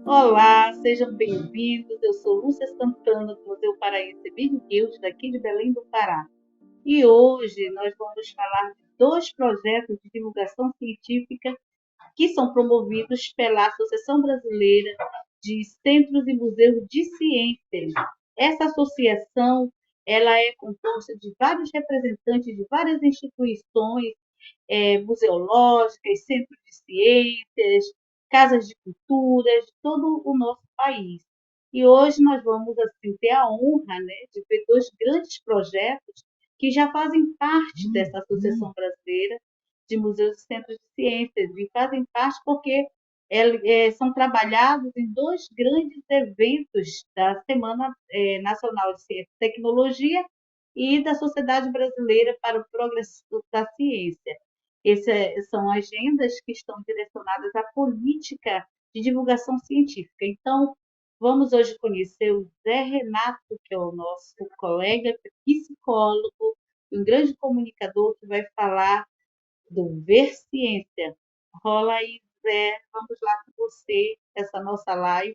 Olá, sejam bem-vindos. Eu sou Lúcia Santana, do Museu Paraense Emílio Guild, daqui de Belém do Pará. E hoje nós vamos falar de dois projetos de divulgação científica que são promovidos pela Associação Brasileira de Centros e Museus de Ciências. Essa associação ela é composta de vários representantes de várias instituições museológicas, centros de ciências, casas de culturas de todo o nosso país. E hoje nós vamos assim, ter a honra, né, de ver dois grandes projetos que já fazem parte dessa Associação Brasileira de Museus e Centros de Ciências, e fazem parte porque são trabalhados em dois grandes eventos da Semana Nacional de Ciência e Tecnologia e da Sociedade Brasileira para o Progresso da Ciência. Essas são agendas que estão direcionadas à política de divulgação científica. Então, vamos hoje conhecer o Zé Renato, que é o nosso colega psicólogo, um grande comunicador que vai falar do Ver Ciência. Rola aí, Zé, vamos lá com você, essa nossa live.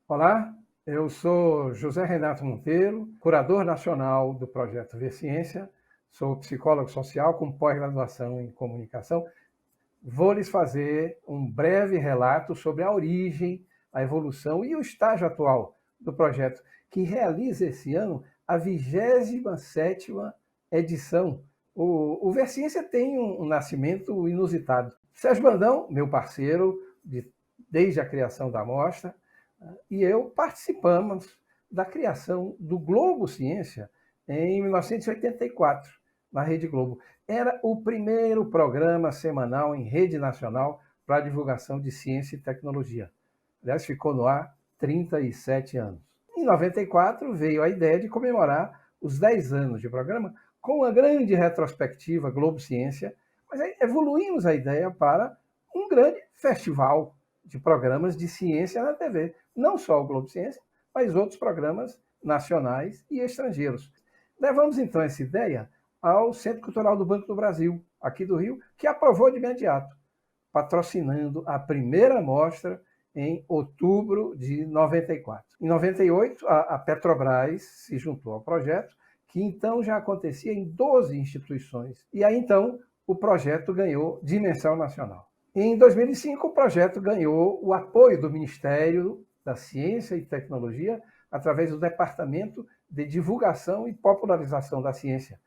Olá, eu sou José Renato Monteiro, curador nacional do projeto Ver Ciência, sou psicólogo social com pós-graduação em comunicação. Vou lhes fazer um breve relato sobre a origem, a evolução e o estágio atual do projeto, que realiza esse ano a 27ª edição. O Ver Ciência tem um nascimento inusitado. Sérgio Brandão, meu parceiro desde a criação da mostra, e eu participamos da criação do Globo Ciência em 1984, na Rede Globo. Era o primeiro programa semanal em rede nacional para a divulgação de ciência e tecnologia. Aliás, ficou no ar 37 anos. Em 94 veio a ideia de comemorar os 10 anos de programa com uma grande retrospectiva Globo Ciência, mas aí evoluímos a ideia para um grande festival de programas de ciência na TV. Não só o Globo Ciência, mas outros programas nacionais e estrangeiros. Levamos então essa ideia ao Centro Cultural do Banco do Brasil, aqui do Rio, que aprovou de imediato, patrocinando a primeira mostra em outubro de 94. Em 98, a Petrobras se juntou ao projeto, que então já acontecia em 12 instituições. E aí então o projeto ganhou dimensão nacional. Em 2005, o projeto ganhou o apoio do Ministério da Ciência e Tecnologia através do Departamento de Divulgação e Popularização da Ciência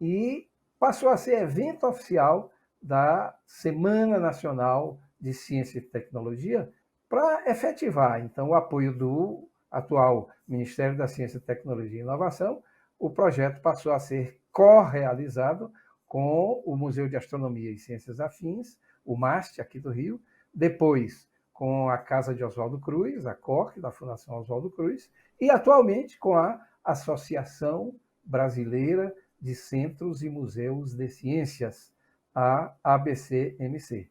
e passou a ser evento oficial da Semana Nacional de Ciência e Tecnologia para efetivar, então, o apoio do atual Ministério da Ciência, Tecnologia e Inovação. O projeto passou a ser co-realizado com o Museu de Astronomia e Ciências Afins, o MAST, aqui do Rio, depois com a Casa de Oswaldo Cruz, a CORC, da Fundação Oswaldo Cruz, e atualmente com a Associação Brasileira de Centros e Museus de Ciências, a ABCMC.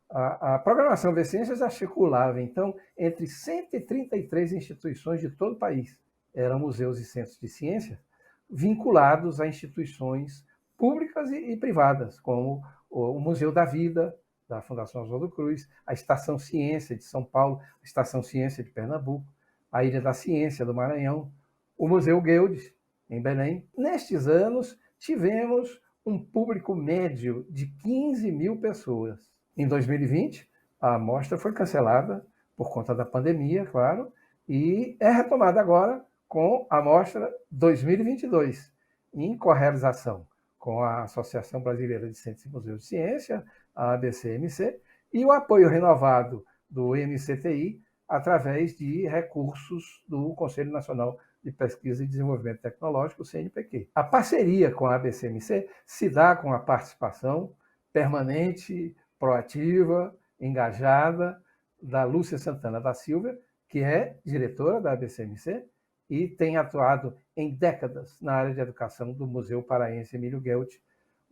A programação Ver Ciências articulava, então, entre 133 instituições de todo o país. Eram museus e centros de ciência vinculados a instituições públicas e privadas, como o Museu da Vida, da Fundação Oswaldo Cruz, a Estação Ciência de São Paulo, a Estação Ciência de Pernambuco, a Ilha da Ciência do Maranhão, o Museu Guild, em Belém. Nestes anos, tivemos um público médio de 15 mil pessoas. Em 2020, a mostra foi cancelada por conta da pandemia, claro, e é retomada agora com a mostra 2022, em correalização com a Associação Brasileira de Centros e Museus de Ciência, a ABCMC, e o apoio renovado do MCTI através de recursos do Conselho Nacional de Pesquisa e Desenvolvimento Tecnológico, o CNPq. A parceria com a ABCMC se dá com a participação permanente, proativa, engajada da Lúcia Santana da Silva, que é diretora da ABCMC e tem atuado em décadas na área de educação do Museu Paraense Emílio Guild,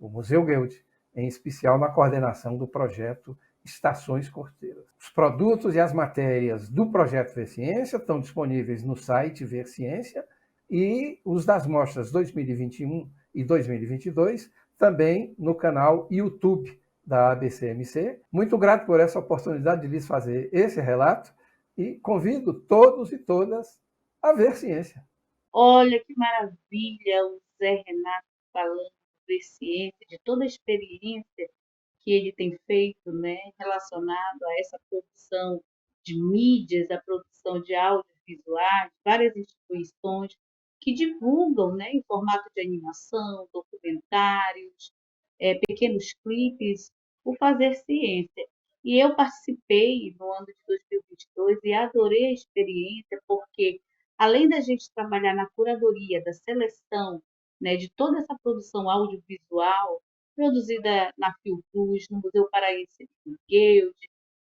o Museu Guild, em especial na coordenação do projeto Estações Corteiras. Os produtos e as matérias do projeto Ver Ciência estão disponíveis no site Ver Ciência, e os das mostras 2021 e 2022 também no canal YouTube da ABCMC. Muito grato por essa oportunidade de lhes fazer esse relato e convido todos e todas a ver ciência. Olha que maravilha o Zé Renato falando de ciência, de toda a experiência que ele tem feito, né, relacionado a essa produção de mídias, a produção de audiovisuais, várias instituições que divulgam, né, em formato de animação, documentários, pequenos clipes, o fazer ciência. E eu participei no ano de 2022 e adorei a experiência, porque além da gente trabalhar na curadoria, da seleção, né, de toda essa produção audiovisual, produzida na Fiocruz, no Museu Paraense de Miguel,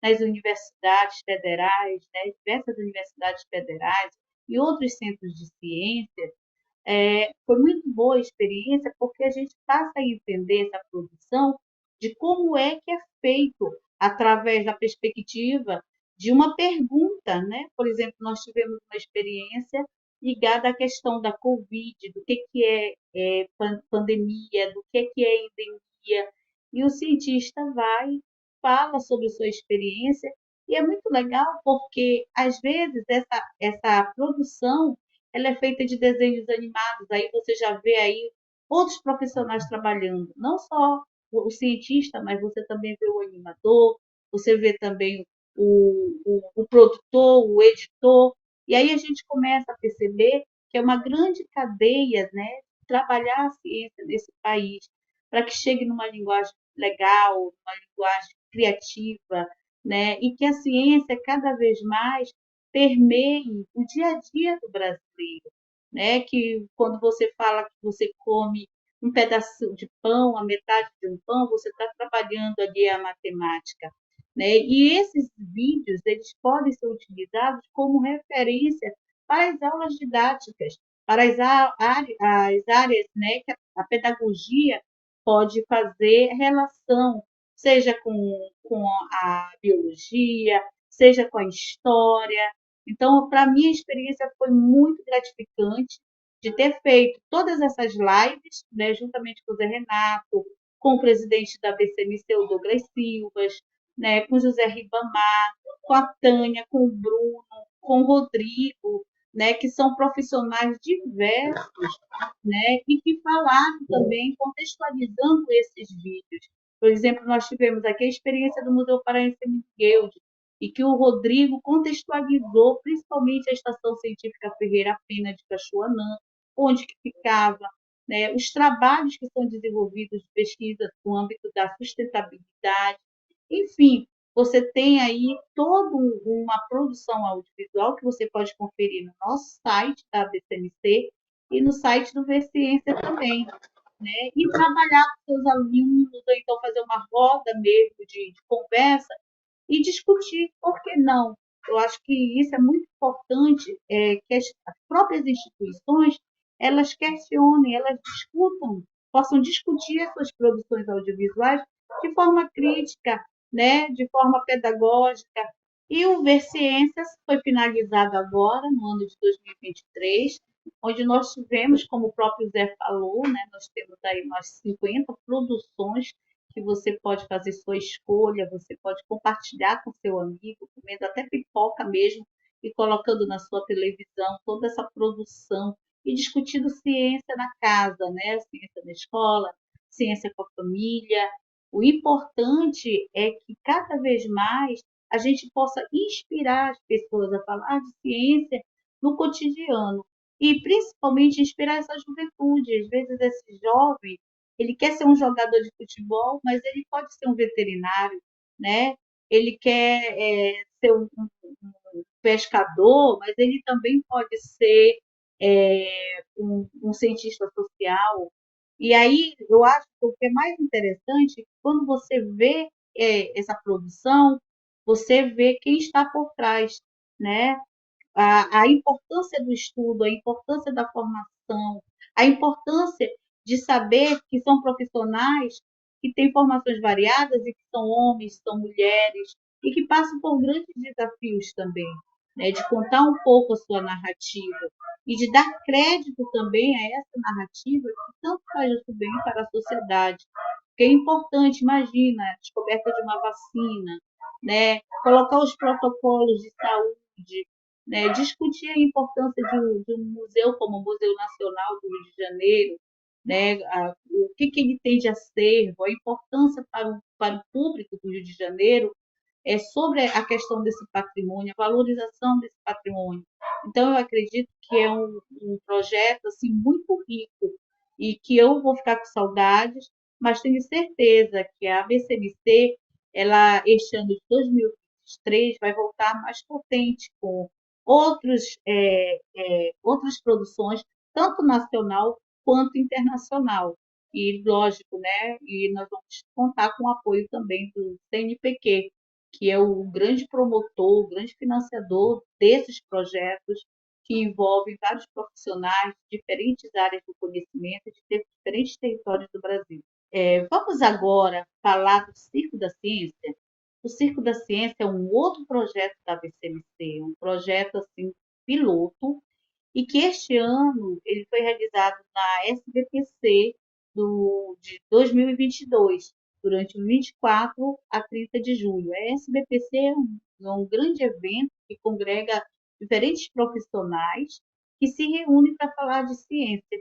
nas universidades federais, né, diversas universidades federais e outros centros de ciência, foi muito boa a experiência, porque a gente passa a entender essa produção de como é que é feito através da perspectiva de uma pergunta, né? Por exemplo, nós tivemos uma experiência ligada à questão da Covid, do que é pandemia, do que é endemia, e o cientista vai, fala sobre sua experiência, e é muito legal porque, às vezes, essa produção ela é feita de desenhos animados, aí você já vê aí outros profissionais trabalhando, não só o cientista, mas você também vê o animador, você vê também o produtor, o editor, e aí a gente começa a perceber que é uma grande cadeia, né, trabalhar a ciência nesse país, para que chegue numa linguagem legal, numa linguagem criativa, né, e que a ciência cada vez mais permeie o dia a dia do brasileiro, né? Que quando você fala que você come um pedaço de pão, a metade de um pão, você está trabalhando ali a matemática, né? E esses vídeos eles podem ser utilizados como referência para as aulas didáticas, para as áreas, né? Que a pedagogia pode fazer relação, seja com a biologia, seja com a história. Então, para mim, a experiência foi muito gratificante de ter feito todas essas lives, né, juntamente com o Zé Renato, com o presidente da BCMC, o Douglas Silvas, né, com o José Ribamar, com a Tânia, com o Bruno, com o Rodrigo, né, que são profissionais diversos, né, e que falaram também, contextualizando esses vídeos. Por exemplo, nós tivemos aqui a experiência do Museu Paraense Miguel, e que o Rodrigo contextualizou principalmente a Estação Científica Ferreira Pena de Cachoanã, onde que ficava, né, os trabalhos que são desenvolvidos de pesquisa no âmbito da sustentabilidade. Enfim, você tem aí toda uma produção audiovisual que você pode conferir no nosso site da BCMC e no site do V-Ciência também, né? E trabalhar com seus alunos, ou então fazer uma roda mesmo de conversa e discutir, por que não? Eu acho que isso é muito importante, que as próprias instituições elas questionem, elas discutam, possam discutir as suas produções audiovisuais de forma crítica, né, de forma pedagógica. E o Ver Ciências foi finalizado agora, no ano de 2023, onde nós tivemos, como o próprio Zé falou, né, nós temos aí umas 50 produções que você pode fazer sua escolha, você pode compartilhar com seu amigo, comendo até pipoca mesmo, e colocando na sua televisão toda essa produção e discutindo ciência na casa, né? Ciência na escola, ciência com a família. O importante é que cada vez mais a gente possa inspirar as pessoas a falar de ciência no cotidiano e principalmente inspirar essa juventude. Às vezes esse jovem ele quer ser um jogador de futebol, mas ele pode ser um veterinário, né? Ele quer ser um pescador, mas ele também pode ser um cientista social. E aí eu acho que o que é mais interessante, quando você vê essa produção, você vê quem está por trás, né? A importância do estudo, a importância da formação, a importância de saber que são profissionais que têm formações variadas e que são homens, são mulheres, e que passam por grandes desafios também. né, de contar um pouco a sua narrativa e de dar crédito também a essa narrativa que tanto faz o bem para a sociedade. Porque é importante, imagina, a descoberta de uma vacina, né, colocar os protocolos de saúde, né, discutir a importância de um museu como o Museu Nacional do Rio de Janeiro, né, o que ele tem de acervo, a importância para o público do Rio de Janeiro sobre a questão desse patrimônio, a valorização desse patrimônio. Então, eu acredito que é um projeto assim, muito rico e que eu vou ficar com saudades, mas tenho certeza que a ABCMC, ela, este ano de 2023, vai voltar mais potente com outras produções, tanto nacional quanto internacional. E, lógico, né? E nós vamos contar com o apoio também do CNPq, que é o grande promotor, o grande financiador desses projetos que envolvem vários profissionais de diferentes áreas do conhecimento de diferentes territórios do Brasil. Vamos agora falar do Circo da Ciência. O Circo da Ciência é um outro projeto da BCMC, um projeto assim piloto, e que este ano ele foi realizado na SBPC de 2022, durante o 24 a 30 de julho. A SBPC é um grande evento que congrega diferentes profissionais que se reúnem para falar de ciência.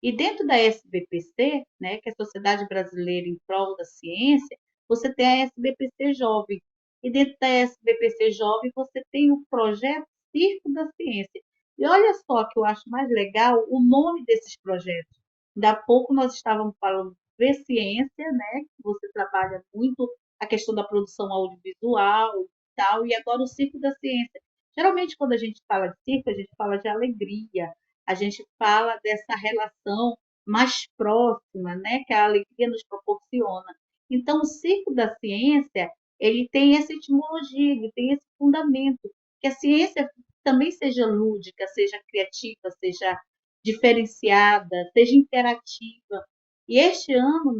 E dentro da SBPC, né, que é a Sociedade Brasileira em Prol da Ciência, você tem a SBPC Jovem. E dentro da SBPC Jovem, você tem o projeto Circo da Ciência. E olha só que eu acho mais legal o nome desses projetos. Ainda há pouco nós estávamos falando de ciência, né, que você trabalha muito a questão da produção audiovisual e tal, e agora o Circo da Ciência. Geralmente, quando a gente fala de circo, a gente fala de alegria, a gente fala dessa relação mais próxima, né, que a alegria nos proporciona. Então, o Circo da Ciência, ele tem essa etimologia, ele tem esse fundamento, que a ciência também seja lúdica, seja criativa, seja diferenciada, seja interativa. E este ano,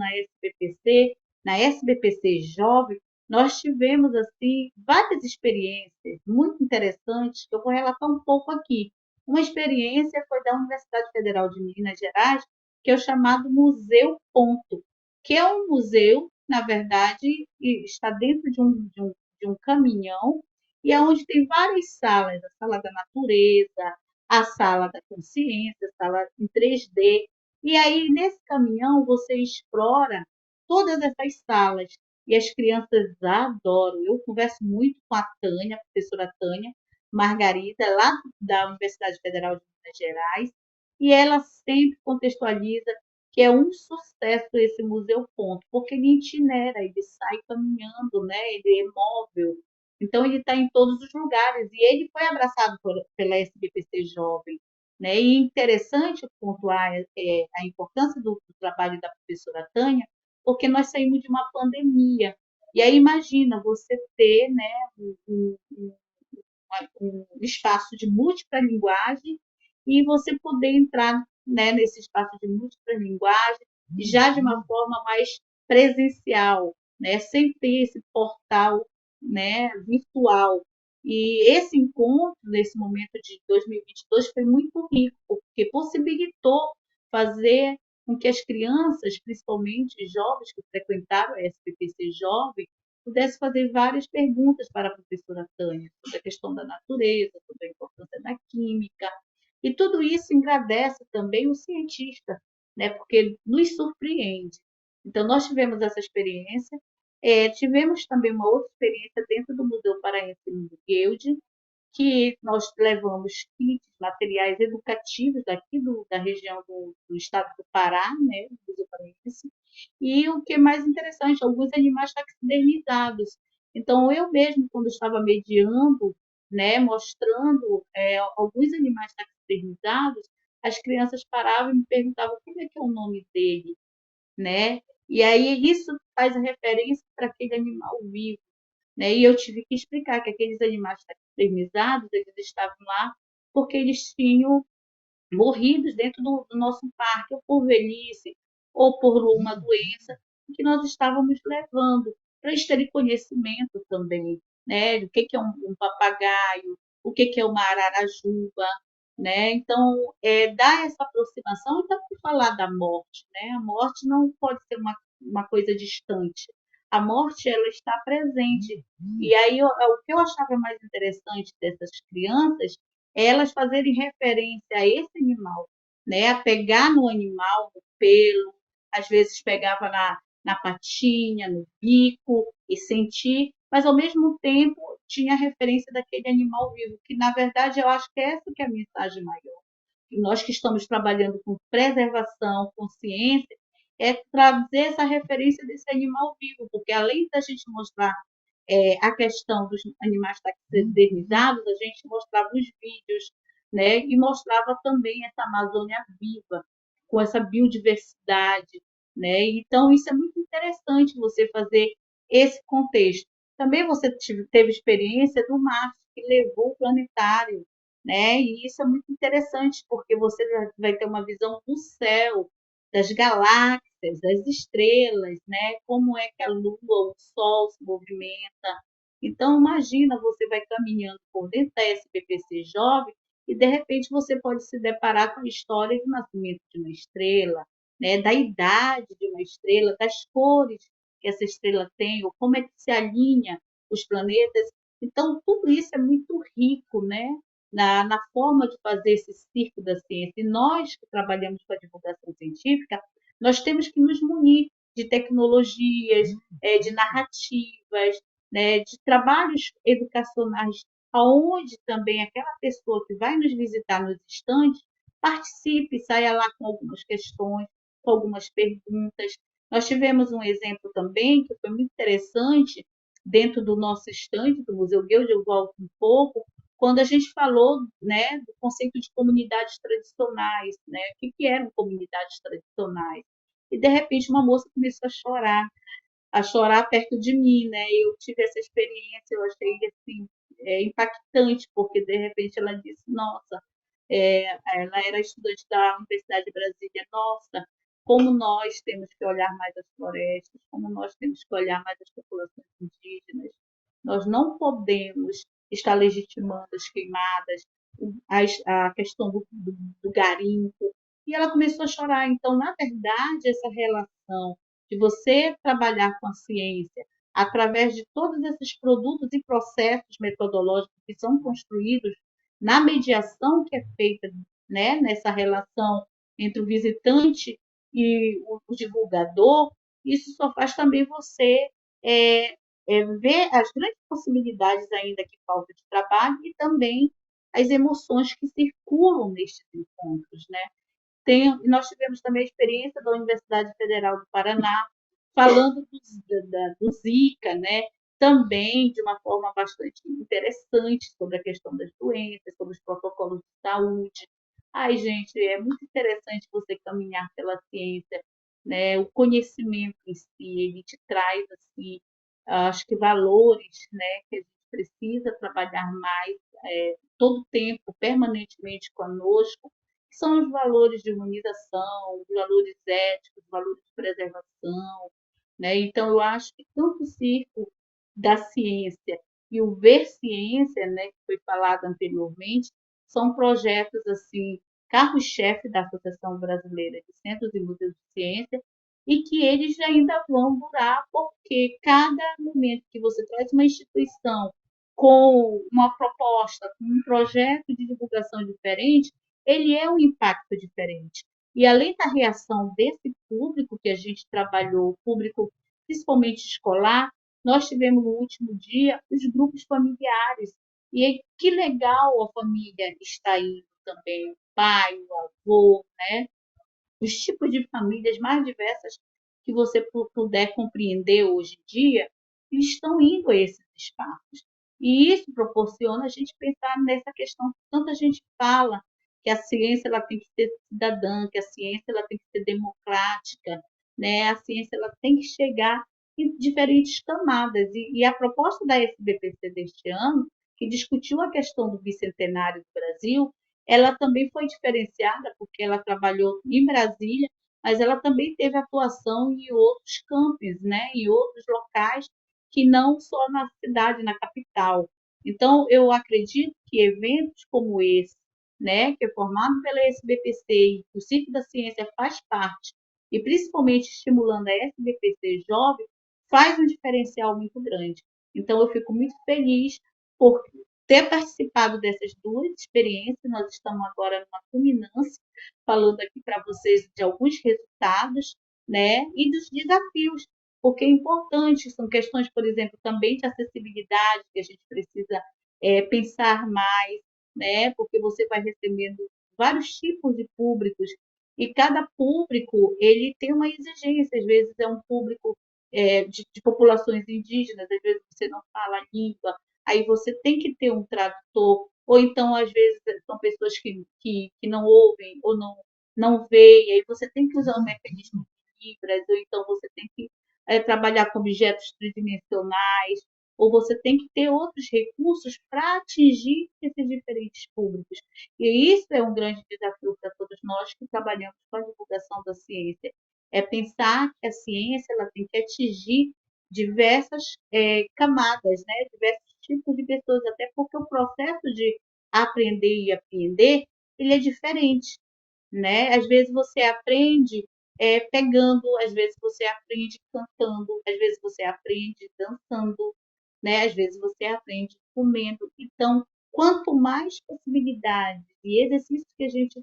na SBPC Jovem, nós tivemos assim várias experiências muito interessantes que eu vou relatar um pouco aqui. Uma experiência foi da Universidade Federal de Minas Gerais, que é o chamado Museu Ponto, que é um museu, na verdade, que está dentro de um caminhão, e é onde tem várias salas, a sala da natureza, a sala da consciência, a sala em 3D. E aí, nesse caminhão, você explora todas essas salas. E as crianças adoram. Eu converso muito com a Tânia, a professora Tânia, Margarida, lá da Universidade Federal de Minas Gerais, e ela sempre contextualiza que é um sucesso esse Museu Ponto, porque ele itinera, ele sai caminhando, né? Ele é móvel, então ele está em todos os lugares, e ele foi abraçado pela SBPC Jovem. Né? E interessante pontuar a importância do trabalho da professora Tânia, porque nós saímos de uma pandemia, e aí imagina você ter, né, um espaço de múltipla linguagem e você poder entrar, né, nesse espaço de múltipla linguagem já de uma forma mais presencial, né, sem ter esse portal, né, virtual. E esse encontro, nesse momento de 2022, foi muito rico, porque possibilitou fazer com que as crianças, principalmente jovens que frequentaram a SPPC Jovem, pudesse fazer várias perguntas para a professora Tânia sobre a questão da natureza, sobre a importância da química, e tudo isso engrandece também o cientista, né? Porque nos surpreende. Então, nós tivemos essa experiência, tivemos também uma outra experiência dentro do Museu Paraense Mundo Guild, que nós levamos kits, materiais educativos daqui da região do estado do Pará, né, do Museu Paraense, e o que é mais interessante, alguns animais taxidermizados. Então, eu mesmo, quando estava mediando, né, mostrando alguns animais taxidermizados, as crianças paravam e me perguntavam como é que é o nome dele, né? E aí isso faz a referência para aquele animal vivo, né? E eu tive que explicar que aqueles animais taxidermizados, eles estavam lá porque eles tinham morridos dentro do nosso parque, ou por velhice, ou por uma doença, que nós estávamos levando, para eles terem conhecimento também, né? Do que é um papagaio, o que é uma ararajuba, né? Então, dar essa aproximação e também falar da morte, né? A morte não pode ser uma coisa distante. A morte, ela está presente. E aí, o que eu achava mais interessante dessas crianças é elas fazerem referência a esse animal, né? A pegar no animal, no pelo, às vezes pegava na patinha, no bico e sentir, mas ao mesmo tempo tinha a referência daquele animal vivo, que na verdade eu acho que é essa que é a mensagem maior. E nós que estamos trabalhando com preservação, com ciência, é trazer essa referência desse animal vivo, porque além da gente mostrar a questão dos animais taxidermizados, a gente mostrava os vídeos, né? E mostrava também essa Amazônia viva, com essa biodiversidade, né? Então, isso é muito interessante você fazer esse contexto. Também você teve experiência do Marte, que levou o planetário, né? E isso é muito interessante, porque você vai ter uma visão do céu, das galáxias, das estrelas, né? Como é que a Lua, o Sol se movimenta. Então, imagina, você vai caminhando por dentro da SBPC Jovem e, de repente, você pode se deparar com a história do nascimento de uma estrela, né? Da idade de uma estrela, das cores que essa estrela tem, ou como é que se alinha os planetas. Então, tudo isso é muito rico, né? Na forma de fazer esse circo da ciência. E nós que trabalhamos com a divulgação científica, nós temos que nos munir de tecnologias, de narrativas, né, de trabalhos educacionais, aonde também aquela pessoa que vai nos visitar nos estandes participe, saia lá com algumas questões, com algumas perguntas. Nós tivemos um exemplo também que foi muito interessante dentro do nosso estande do Museu Guedes, eu volto um pouco, quando a gente falou, né, do conceito de comunidades tradicionais, né, o que eram comunidades tradicionais. E, de repente, uma moça começou a chorar perto de mim, né? Eu tive essa experiência, eu achei assim, impactante, porque, de repente, ela disse, nossa, ela era estudante da Universidade de Brasília, nossa, como nós temos que olhar mais as florestas, como nós temos que olhar mais as populações indígenas. Nós não podemos estar legitimando as queimadas, a questão do garimpo. E ela começou a chorar. Então, na verdade, essa relação de você trabalhar com a ciência através de todos esses produtos e processos metodológicos que são construídos na mediação que é feita, né, nessa relação entre o visitante e o divulgador, isso só faz também você ver as grandes possibilidades ainda que falta de trabalho e também as emoções que circulam nestes encontros, né? Nós tivemos também a experiência da Universidade Federal do Paraná, falando do Zika, né? Também de uma forma bastante interessante sobre a questão das doenças, sobre os protocolos de saúde. Ai, gente, é muito interessante você caminhar pela ciência, né? O conhecimento em si, ele te traz assim, acho que valores, né? Que a gente precisa trabalhar mais todo o tempo, permanentemente conosco, que são os valores de humanização, os valores éticos, os valores de preservação, né? Então, eu acho que tanto o circo da ciência e o Ver Ciência, né, que foi falado anteriormente, são projetos assim, carro-chefe da Associação Brasileira de Centros e Museus de Ciência, e que eles ainda vão durar, porque cada momento que você traz uma instituição com uma proposta, com um projeto de divulgação diferente, ele é um impacto diferente. E além da reação desse público que a gente trabalhou, público principalmente escolar, nós tivemos no último dia os grupos familiares. E que legal a família está indo também, o pai, o avô, né? Os tipos de famílias mais diversas que você puder compreender hoje em dia, eles estão indo a esses espaços. E isso proporciona a gente pensar nessa questão que tanta gente fala, que a ciência ela tem que ser cidadã, que a ciência ela tem que ser democrática, né? A ciência ela tem que chegar em diferentes camadas. E a proposta da SBPC deste ano, que discutiu a questão do bicentenário do Brasil, ela também foi diferenciada porque ela trabalhou em Brasília, mas ela também teve atuação em outros campos, né? Em outros locais que não só na cidade, na capital. Então, eu acredito que eventos como esse, né, que é formado pela SBPC e o Circo da Ciência faz parte, e principalmente estimulando a SBPC jovem, faz um diferencial muito grande. Então, eu fico muito feliz por ter participado dessas duas experiências. Nós estamos agora numa culminância, falando aqui para vocês de alguns resultados, né, e dos desafios, porque é importante, são questões, por exemplo, também de acessibilidade, que a gente precisa pensar mais, né, porque você vai recebendo vários tipos de públicos, e cada público ele tem uma exigência, às vezes é um público de populações indígenas, às vezes você não fala a língua, aí você tem que ter um tradutor, ou então, às vezes, são pessoas que não ouvem ou não veem, aí você tem que usar um mecanismo de Libras, ou então você tem que trabalhar com objetos tridimensionais, ou você tem que ter outros recursos para atingir esses diferentes públicos. E isso é um grande desafio para todos nós que trabalhamos com a divulgação da ciência. É pensar que a ciência ela tem que atingir diversas camadas, né? Diversos tipos de pessoas, até porque o processo de aprender e aprender ele é diferente, né? Às vezes você aprende pegando, às vezes você aprende cantando, às vezes você aprende dançando, né? Às vezes você aprende comendo. Então, quanto mais possibilidades e exercícios que a gente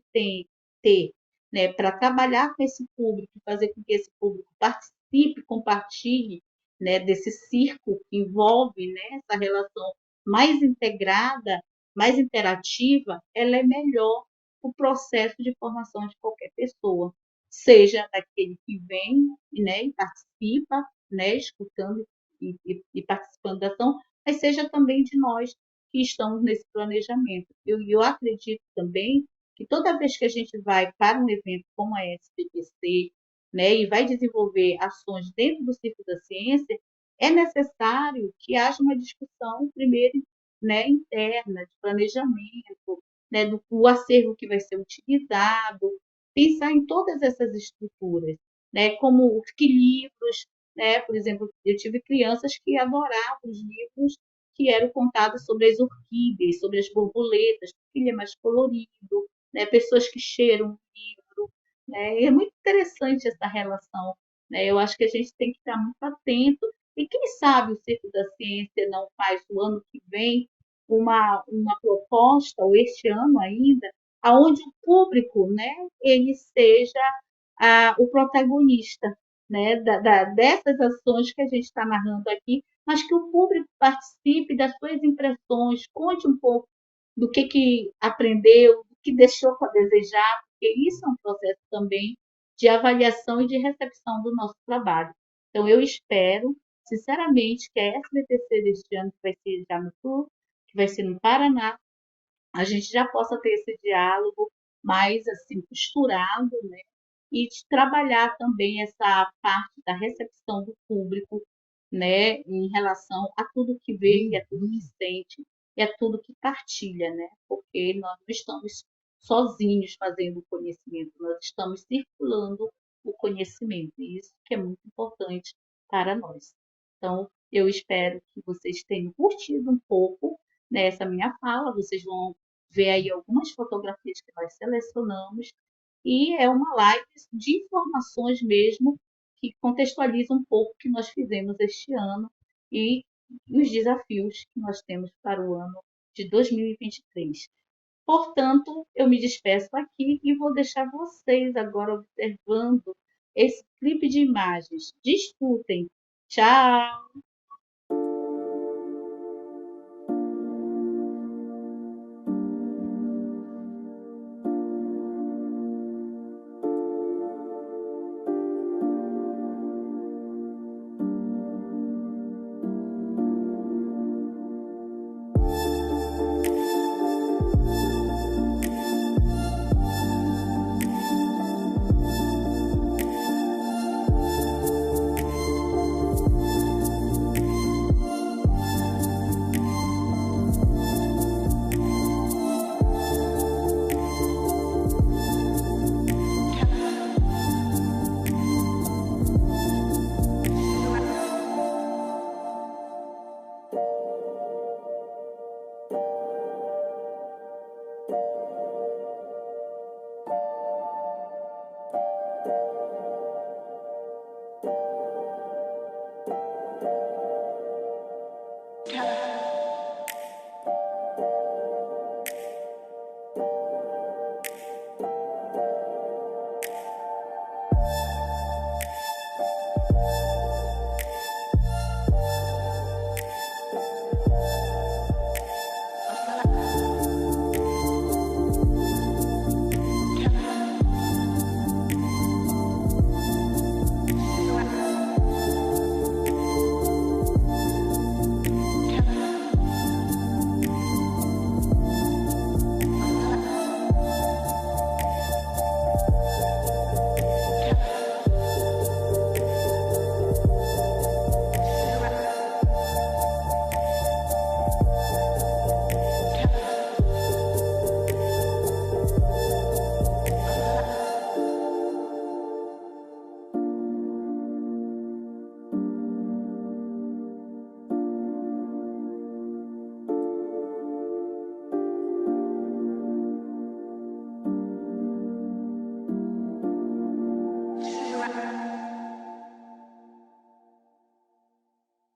ter, né, para trabalhar com esse público, fazer com que esse público participe, compartilhe, né, desse circo que envolve, né, essa relação mais integrada, mais interativa, ela é melhor o processo de formação de qualquer pessoa, seja daquele que vem, né, e participa, né, escutando e participando da ação, mas seja também de nós que estamos nesse planejamento. Eu acredito também que toda vez que a gente vai para um evento como a SBPC, né, e vai desenvolver ações dentro do Círculo da Ciência, é necessário que haja uma discussão, primeiro, né, interna, de planejamento, né, do acervo que vai ser utilizado, pensar em todas essas estruturas, né, como que livros, né, por exemplo, eu tive crianças que adoravam os livros que eram contados sobre as orquídeas, sobre as borboletas, porque ele é mais colorido, né, pessoas que cheiram o livro, né, e é muito interessante essa relação, né, eu acho que a gente tem que estar muito atento, e quem sabe o Circo da Ciência não faz o ano que vem uma proposta, ou este ano ainda, aonde o público, né, ele seja o protagonista, né, dessas ações que a gente está narrando aqui, mas que o público participe das suas impressões, conte um pouco do que aprendeu, do que deixou para desejar, porque isso é um processo também de avaliação e de recepção do nosso trabalho. Então, eu espero, sinceramente, que a SBTC deste ano, que vai ser já no Sul, que vai ser no Paraná, a gente já possa ter esse diálogo mais assim costurado, né? E de trabalhar também essa parte da recepção do público, né, em relação a tudo que vê, a tudo que sente e a tudo que partilha, né? Porque nós não estamos sozinhos fazendo o conhecimento, nós estamos circulando o conhecimento, e isso que é muito importante para nós. Então, eu espero que vocês tenham curtido um pouco nessa minha fala, vocês vão ver aí algumas fotografias que nós selecionamos, e é uma live de informações mesmo, que contextualiza um pouco o que nós fizemos este ano e os desafios que nós temos para o ano de 2023. Portanto, eu me despeço aqui e vou deixar vocês agora observando esse clipe de imagens. Desfrutem. Tchau!